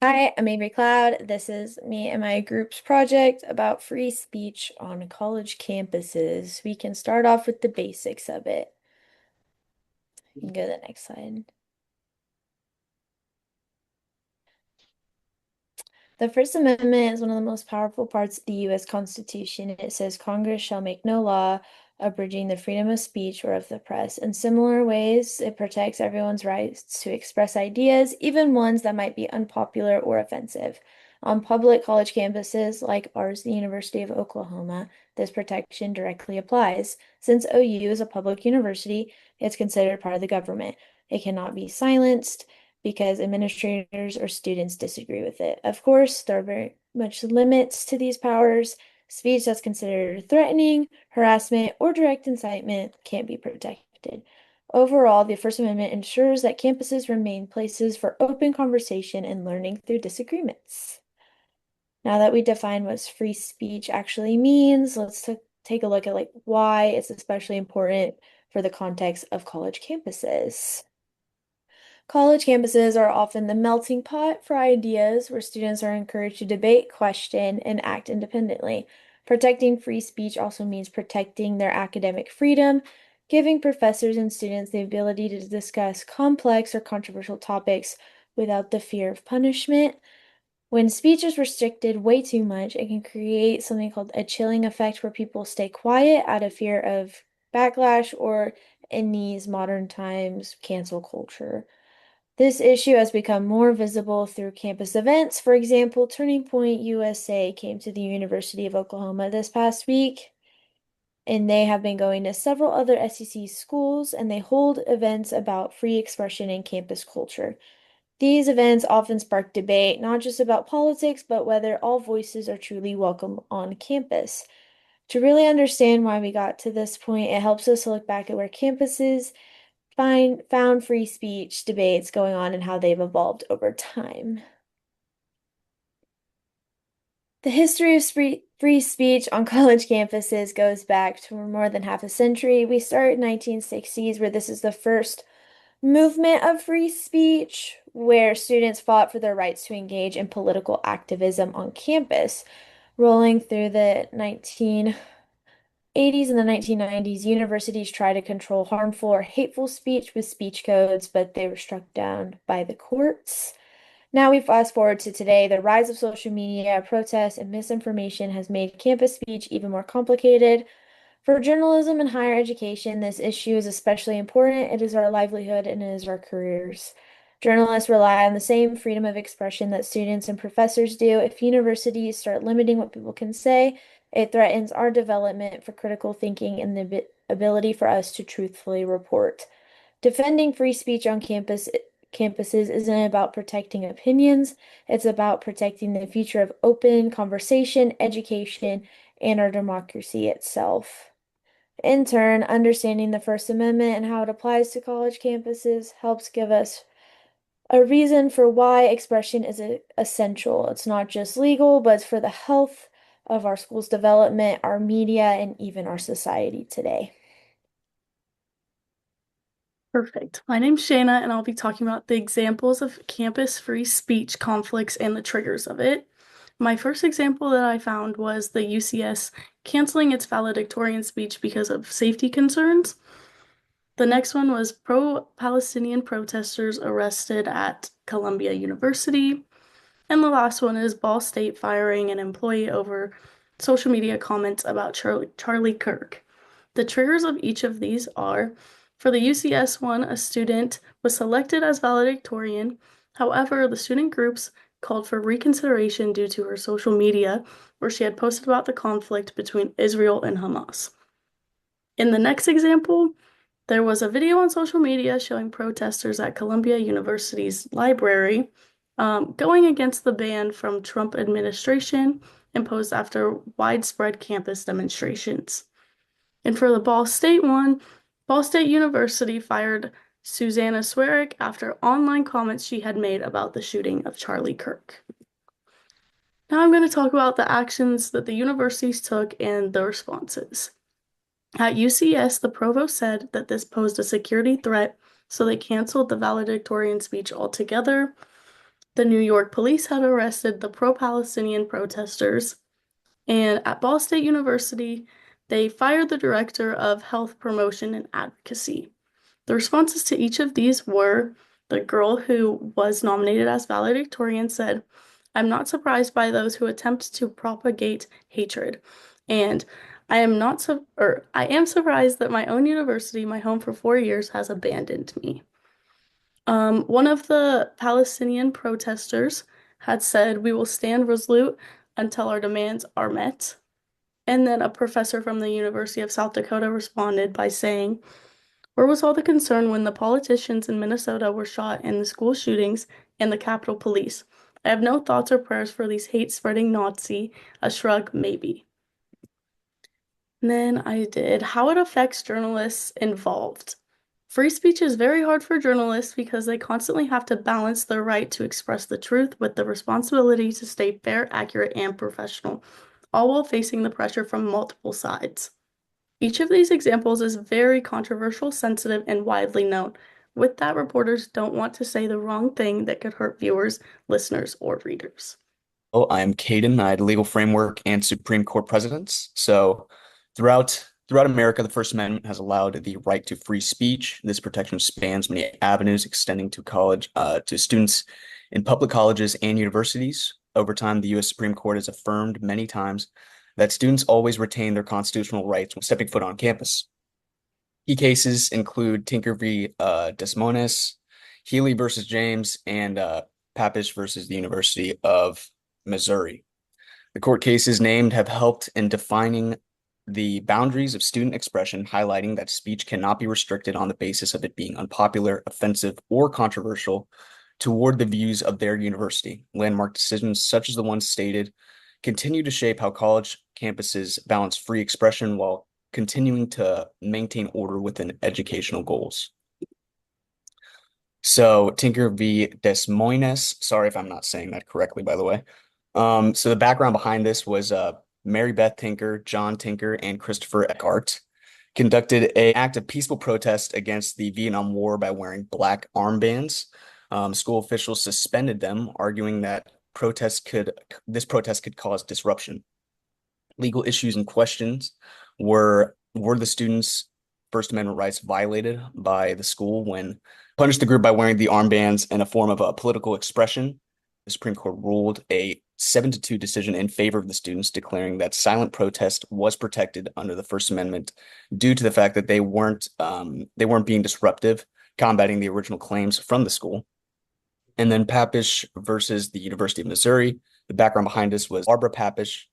Hi, I'm Avery Cloud. This is me and my group's project about free speech on college campuses. We can start off with the basics of it. You can go to the next slide. The First Amendment is one of the most powerful parts of the U.S. Constitution. It says Congress shall make no law abridging the freedom of speech or of the press. In similar ways, it protects everyone's rights to express ideas, even ones that might be unpopular or offensive. On public college campuses like ours, the University of Oklahoma, this protection directly applies. Since OU is a public university, it's considered part of the government. It cannot be silenced because administrators or students disagree with it. Of course, there are very much limits to these powers. Speech that's considered threatening, harassment, or direct incitement can't be protected. Overall, the First Amendment ensures that campuses remain places for open conversation and learning through disagreements. Now that we define what free speech actually means, let's take a look at why it's especially important for the context of college campuses. College campuses are often the melting pot for ideas where students are encouraged to debate, question, and act independently. Protecting free speech also means protecting their academic freedom, giving professors and students the ability to discuss complex or controversial topics without the fear of punishment. When speech is restricted way too much, it can create something called a chilling effect where people stay quiet out of fear of backlash or, in these modern times, cancel culture. This issue has become more visible through campus events. For example, Turning Point USA came to the University of Oklahoma this past week, and they have been going to several other SEC schools, and they hold events about free expression and campus culture. These events often spark debate, not just about politics, but whether all voices are truly welcome on campus. To really understand why we got to this point, it helps us to look back at where campuses found free speech debates going on and how they've evolved over time. The history of free speech on college campuses goes back to more than half a century. We start in 1960s, where this is the first movement of free speech, where students fought for their rights to engage in political activism on campus. Rolling through the 1980s and the 1990s, universities tried to control harmful or hateful speech with speech codes, but they were struck down by the courts. Now we fast forward to today. The rise of social media, protests, and misinformation has made campus speech even more complicated. For journalism and higher education, this issue is especially important. It is our livelihood and it is our careers. Journalists rely on the same freedom of expression that students and professors do. If universities start limiting what people can say, it threatens our development for critical thinking and the ability for us to truthfully report. Defending free speech on campuses isn't about protecting opinions, it's about protecting the future of open conversation, education, and our democracy itself. In turn, understanding the First Amendment and how it applies to college campuses helps give us a reason for why expression is essential. It's not just legal, but it's for the health of our school's development, our media, and even our society today. Perfect. My name's Shayna, and I'll be talking about the examples of campus free speech conflicts and the triggers of it. My first example that I found was the UCS canceling its valedictorian speech because of safety concerns. The next one was pro-Palestinian protesters arrested at Columbia University. And the last one is Ball State firing an employee over social media comments about Charlie Kirk. The triggers of each of these are for the UCS one, a student was selected as valedictorian. However, the student groups called for reconsideration due to her social media, where she had posted about the conflict between Israel and Hamas. In the next example, there was a video on social media showing protesters at Columbia University's library going against the ban from Trump administration imposed after widespread campus demonstrations. And for the Ball State one, Ball State University fired Susanna Swearick after online comments she had made about the shooting of Charlie Kirk. Now I'm going to talk about the actions that the universities took and the responses. At UCS, the provost said that this posed a security threat, so they canceled the valedictorian speech altogether. The New York police had arrested the pro-Palestinian protesters, and at Ball State University, they fired the director of health promotion and advocacy. The responses to each of these were the girl who was nominated as valedictorian said, I'm not surprised by those who attempt to propagate hatred. And I am surprised that my own university, my home for 4 years, has abandoned me. One of the Palestinian protesters had said, we will stand resolute until our demands are met. And then a professor from the University of South Dakota responded by saying, where was all the concern when the politicians in Minnesota were shot in the school shootings and the Capitol Police? I have no thoughts or prayers for these hate-spreading Nazi. A shrug, maybe. And then I did how it affects journalists involved. Free speech is very hard for journalists because they constantly have to balance their right to express the truth with the responsibility to stay fair, accurate, and professional, all while facing the pressure from multiple sides. Each of these examples is very controversial, sensitive, and widely known. With that, reporters don't want to say the wrong thing that could hurt viewers, listeners, or readers. Oh, I'm Caden. I had legal framework and Supreme Court precedents. So throughout America, the First Amendment has allowed the right to free speech. This protection spans many avenues, extending to students in public colleges and universities. Over time, the U.S. Supreme Court has affirmed many times that students always retain their constitutional rights when stepping foot on campus. Key cases include Tinker v. Des Moines, Healy versus James, and Papish versus the University of Missouri. The court cases named have helped in defining the boundaries of student expression, highlighting that speech cannot be restricted on the basis of it being unpopular, offensive, or controversial toward the views of their university. Landmark decisions such as the ones stated continue to shape how college campuses balance free expression while continuing to maintain order within educational goals. So Tinker v. Des Moines, sorry if I'm not saying that correctly, by the way. So the background behind this was Mary Beth Tinker, John Tinker, and Christopher Eckhart conducted an act of peaceful protest against the Vietnam War by wearing black armbands. School officials suspended them, arguing that this protest could cause disruption. Legal issues and questions were the students' First Amendment rights violated by the school when punished the group by wearing the armbands in a form of a political expression. The Supreme Court ruled a 7-2 decision in favor of the students, declaring that silent protest was protected under the First Amendment due to the fact that they weren't being disruptive, combating the original claims from the school. And then Papish versus the University of Missouri. The background behind this was Barbara Papish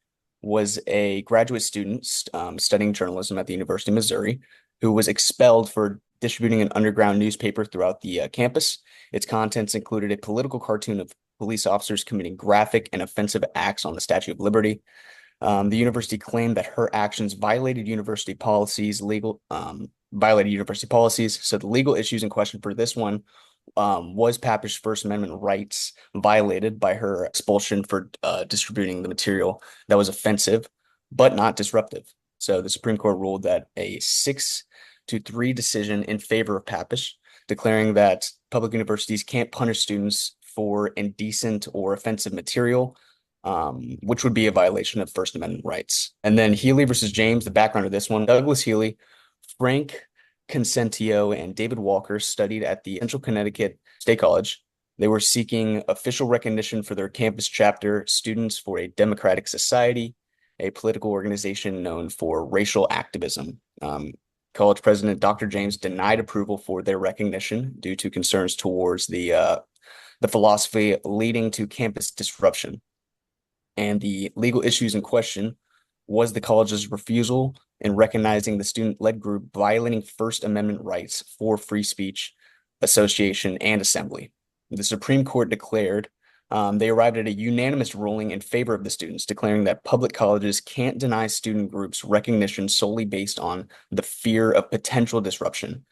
was a graduate student studying journalism at the University of Missouri who was expelled for distributing an underground newspaper throughout the campus. Its contents included a political cartoon of police officers committing graphic and offensive acts on the Statue of Liberty. The university claimed that her actions violated university policies. So the legal issues in question for this one was Papish's First Amendment rights violated by her expulsion for distributing the material that was offensive but not disruptive. So the Supreme Court ruled that a 6-3 decision in favor of Papish, declaring that public universities can't punish students for indecent or offensive material, which would be a violation of First Amendment rights. And then Healy versus James, the background of this one, Douglas Healy, Frank Consentio, and David Walker studied at the Central Connecticut State College. They were seeking official recognition for their campus chapter, Students for a Democratic Society, a political organization known for racial activism. College president Dr. James denied approval for their recognition due to concerns towards the philosophy leading to campus disruption. And the legal issues in question was the college's refusal in recognizing the student-led group violating First Amendment rights for free speech, association, and assembly. The Supreme Court declared they arrived at a unanimous ruling in favor of the students, declaring that public colleges can't deny student groups recognition solely based on the fear of potential disruption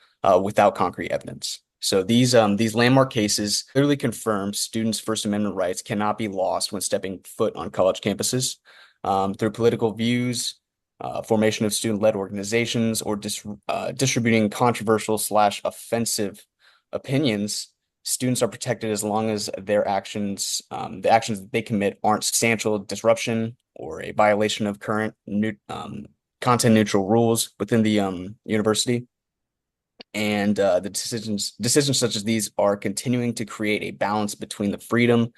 without concrete evidence. So these landmark cases clearly confirm students' First Amendment rights cannot be lost when stepping foot on college campuses. Through political views, formation of student-led organizations, or distributing controversial/offensive opinions, Students are protected as long as their actions, the actions that they commit aren't substantial disruption or a violation of current content neutral rules within the university. And the decisions such as these are continuing to create a balance between the freedom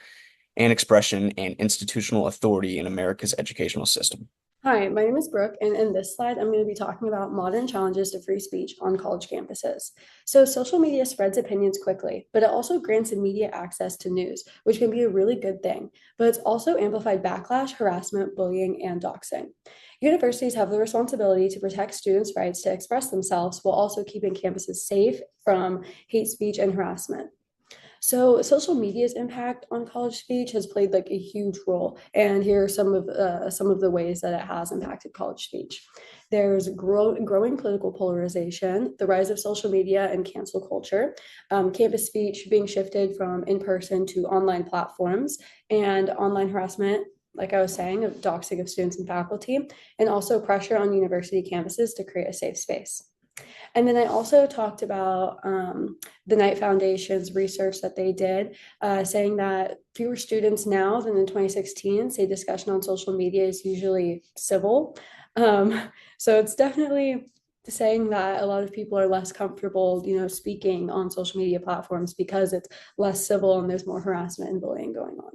and expression and institutional authority in America's educational system. Hi, my name is Brooke, and in this slide, I'm going to be talking about modern challenges to free speech on college campuses. So social media spreads opinions quickly, but it also grants immediate access to news, which can be a really good thing, but it's also amplified backlash, harassment, bullying, and doxing. Universities have the responsibility to protect students' rights to express themselves while also keeping campuses safe from hate speech and harassment. So social media's impact on college speech has played like a huge role, and here are some of the ways that it has impacted college speech. There's growing political polarization, the rise of social media and cancel culture, campus speech being shifted from in-person to online platforms, and online harassment, like I was saying, of doxing of students and faculty, and also pressure on university campuses to create a safe space. And then I also talked about the Knight Foundation's research that they did, saying that fewer students now than in 2016 say discussion on social media is usually civil. So it's definitely saying that a lot of people are less comfortable, speaking on social media platforms because it's less civil and there's more harassment and bullying going on.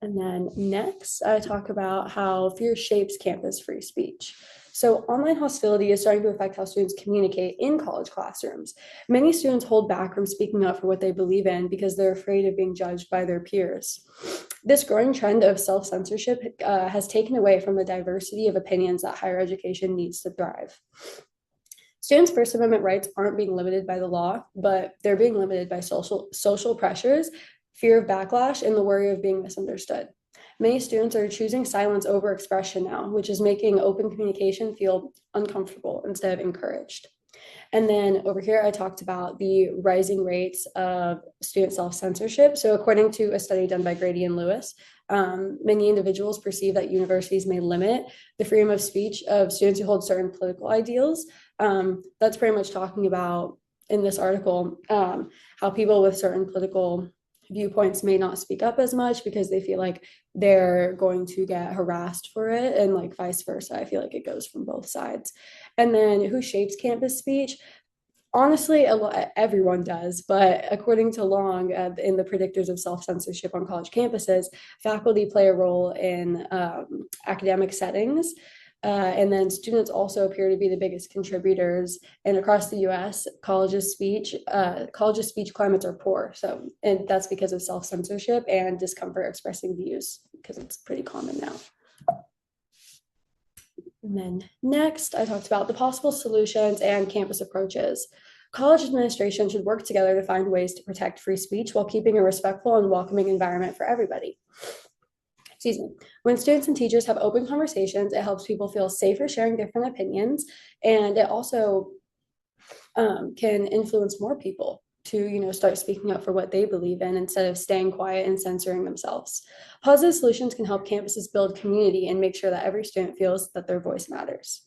And then next, I talk about how fear shapes campus free speech. So online hostility is starting to affect how students communicate in college classrooms. Many students hold back from speaking up for what they believe in because they're afraid of being judged by their peers. This growing trend of self-censorship has taken away from the diversity of opinions that higher education needs to thrive. Students' First Amendment rights aren't being limited by the law, but they're being limited by social pressures, fear of backlash, and the worry of being misunderstood. Many students are choosing silence over expression now, which is making open communication feel uncomfortable instead of encouraged. And then over here, I talked about the rising rates of student self-censorship. So according to a study done by Grady and Lewis, many individuals perceive that universities may limit the freedom of speech of students who hold certain political ideals. That's pretty much talking about, in this article, how people with certain political viewpoints may not speak up as much because they feel like they're going to get harassed for it, and like vice versa. I feel like it goes from both sides. And then who shapes campus speech? Honestly, everyone does, but according to Long, in the predictors of self-censorship on college campuses, faculty play a role in academic settings. And then students also appear to be the biggest contributors. And across the US, colleges' speech climates are poor. So, and that's because of self-censorship and discomfort expressing views, because it's pretty common now. And then next, I talked about the possible solutions and campus approaches. College administration should work together to find ways to protect free speech while keeping a respectful and welcoming environment for everybody. Excuse me. When students and teachers have open conversations, it helps people feel safer sharing different opinions, and it also can influence more people to start speaking up for what they believe in instead of staying quiet and censoring themselves. Positive solutions can help campuses build community and make sure that every student feels that their voice matters.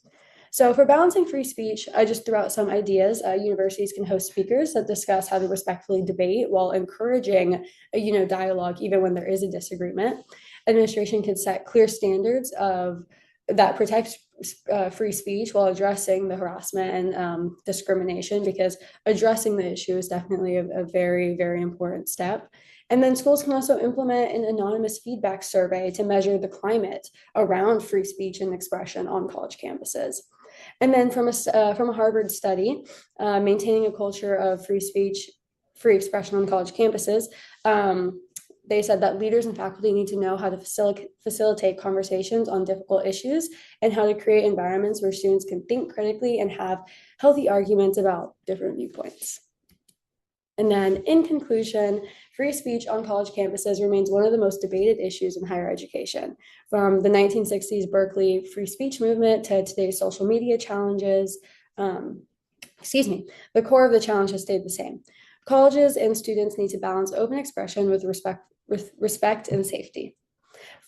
So for balancing free speech, I just threw out some ideas. Universities can host speakers that discuss how to respectfully debate while encouraging dialogue even when there is a disagreement. Administration can set clear standards that protect free speech while addressing the harassment and discrimination, because addressing the issue is definitely a very, very important step. And then schools can also implement an anonymous feedback survey to measure the climate around free speech and expression on college campuses. And then from a Harvard study, maintaining a culture of free speech, free expression on college campuses, they said that leaders and faculty need to know how to facilitate conversations on difficult issues and how to create environments where students can think critically and have healthy arguments about different viewpoints. And then in conclusion, free speech on college campuses remains one of the most debated issues in higher education. From the 1960s Berkeley free speech movement to today's social media challenges, the core of the challenge has stayed the same. Colleges and students need to balance open expression with respect and safety.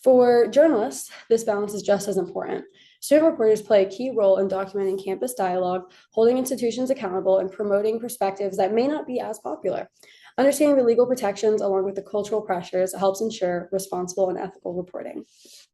For journalists, this balance is just as important. Student reporters play a key role in documenting campus dialogue, holding institutions accountable, and promoting perspectives that may not be as popular. Understanding the legal protections along with the cultural pressures helps ensure responsible and ethical reporting.